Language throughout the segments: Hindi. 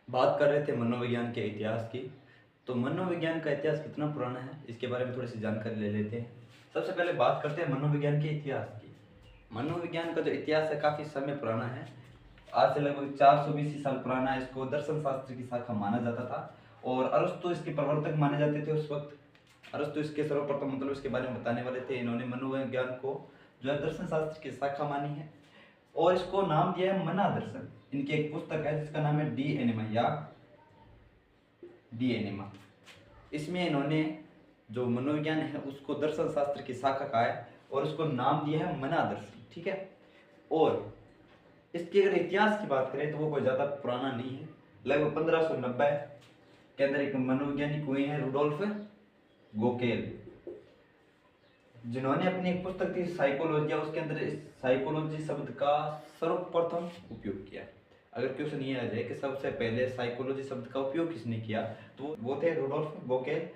बात कर रहे थे मनोविज्ञान के इतिहास की। तो मनोविज्ञान का इतिहास कितना पुराना है इसके बारे में थोड़ी सी जानकारी ले लेते हैं। सबसे पहले बात करते हैं मनोविज्ञान के इतिहास की। मनोविज्ञान का जो इतिहास है काफ़ी समय पुराना है। आज से लगभग 420 साल पुराना है। इसको दर्शन शास्त्र की शाखा माना जाता था और अरस्तु इसके प्रवर्तक माने जाते थे उस वक्त। अरस्तु इसके सर्वप्रथम मतलब इसके बारे में बताने वाले थे। इन्होंने मनोविज्ञान को जो है दर्शन शास्त्र की शाखा मानी है और इसको नाम दिया है मना दर्शन। इनकी एक पुस्तक है जिसका नाम है डी एनिमा या डी एनिमा। इसमें इन्होंने जो मनोविज्ञान है उसको दर्शन शास्त्र की शाखा कहा है और उसको नाम दिया है मना दर्शन। ठीक है। और इसके अगर इतिहास की बात करें तो वो कोई ज़्यादा पुराना नहीं है। लगभग 1590 के अंदर एक मनोवैज्ञानिक हुए हैं रुडोल्फ गोकेल, जिन्होंने अपनी एक पुस्तक थी साइकोलॉजी, उसके अंदर इस साइकोलॉजी शब्द का सर्वप्रथम उपयोग किया। अगर क्वेश्चन ये आ जाए कि सबसे पहले साइकोलॉजी शब्द का उपयोग किसने किया तो वो थे रुडोल्फ गोकेल।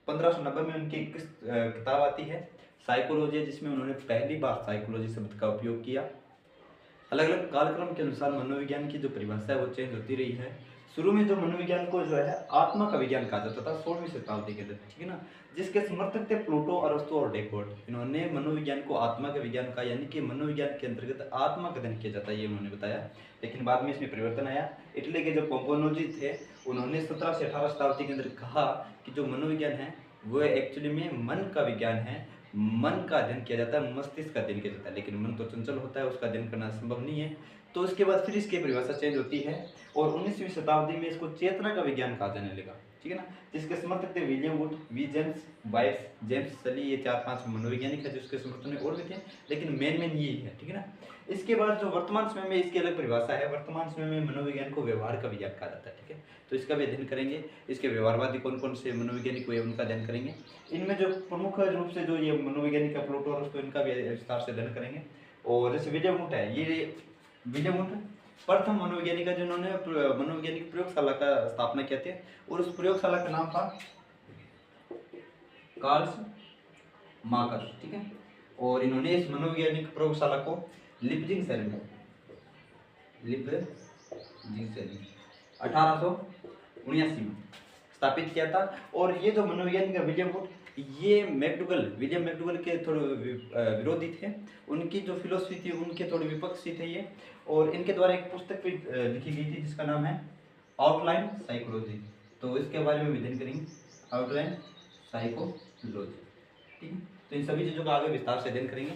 1590 में उनकी एक किताब आती है साइकोलॉजी, जिसमें उन्होंने पहली बार साइकोलॉजी शब्द का उपयोग किया। अलग अलग कालक्रम के अनुसार मनोविज्ञान की जो परिभाषा है वो चेंज होती रही है। शुरू में जो मनोविज्ञान को जो है आत्मा का विज्ञान कहा जाता था 16वीं शताब्दी के अंदर, ठीक है ना, जिसके समर्थक थे प्लूटो, अरस्तु और डेकार्ट। इन्होंने मनोविज्ञान को आत्मा का विज्ञान कहा, यानी कि मनोविज्ञान के अंतर्गत आत्मा का अध्ययन किया जाता है, ये उन्होंने बताया। लेकिन बाद में इसमें परिवर्तन आया। इटली के जो पोम्पोनोजी थे उन्होंने 17 से 18 शताब्दी के अंदर कहा कि जो मनोविज्ञान है वो एक्चुअली में मन का विज्ञान है। मन का अध्ययन किया जाता है, मस्तिष्क का अध्ययन किया जाता है, लेकिन मन तो चंचल होता है, उसका अध्ययन करना संभव नहीं है। तो उसके बाद फिर इसकी परिभाषा चेंज होती है और 19वीं शताब्दी में इसको चेतना का विज्ञान कहा जाने लगा, ठीक है ना, जिसके समर्थक थे William Wood, V James Wise, James Sully. ये 4-5 मनोवैज्ञानिक है जिसके समर्थन में और भी थे, लेकिन मेन यही है, ठीक है ना। इसके बाद जो वर्तमान समय में इसकी अलग परिभाषा है। वर्तमान समय में मनोविज्ञान को व्यवहार का विज्ञान कहा जाता है, ठीक है। तो इसका भी अध्ययन करेंगे। इसके व्यवहारवादी कौन कौन से मनोवैज्ञानिक हुए उनका अध्ययन करेंगे। इनमें जो प्रमुख रूप से जो ये मनोवैज्ञानिक है प्लूटो और उसको इनका भी विस्तार से अध्ययन करेंगे। और जैसे विलियम वुड है, ये विलियम वुड प्रथम मनोवैज्ञानिक है जिन्होंने मनोवैज्ञानिक प्रयोगशाला का स्थापना किया था और उस प्रयोगशाला का नाम था कार्ल्स मार्कस, ठीक है। और इन्होंने इस मनोवैज्ञानिक प्रयोगशाला को लिपजिंग शहर में 1879 में स्थापित किया था। और ये जो मनोवैज्ञानिक है विलियम वुड, ये विलियम मैकडूगल के थोड़े विरोधी थे। उनकी जो फिलोसफी थी उनके थोड़े विपक्षी थे ये। और इनके द्वारा एक पुस्तक भी लिखी गई थी जिसका नाम है आउटलाइन साइकोलॉजी। तो इसके बारे में अध्ययन करेंगे, आउटलाइन साइकोलॉजी, ठीक है। तो इन सभी चीज़ों का आगे विस्तार से अध्ययन करेंगे।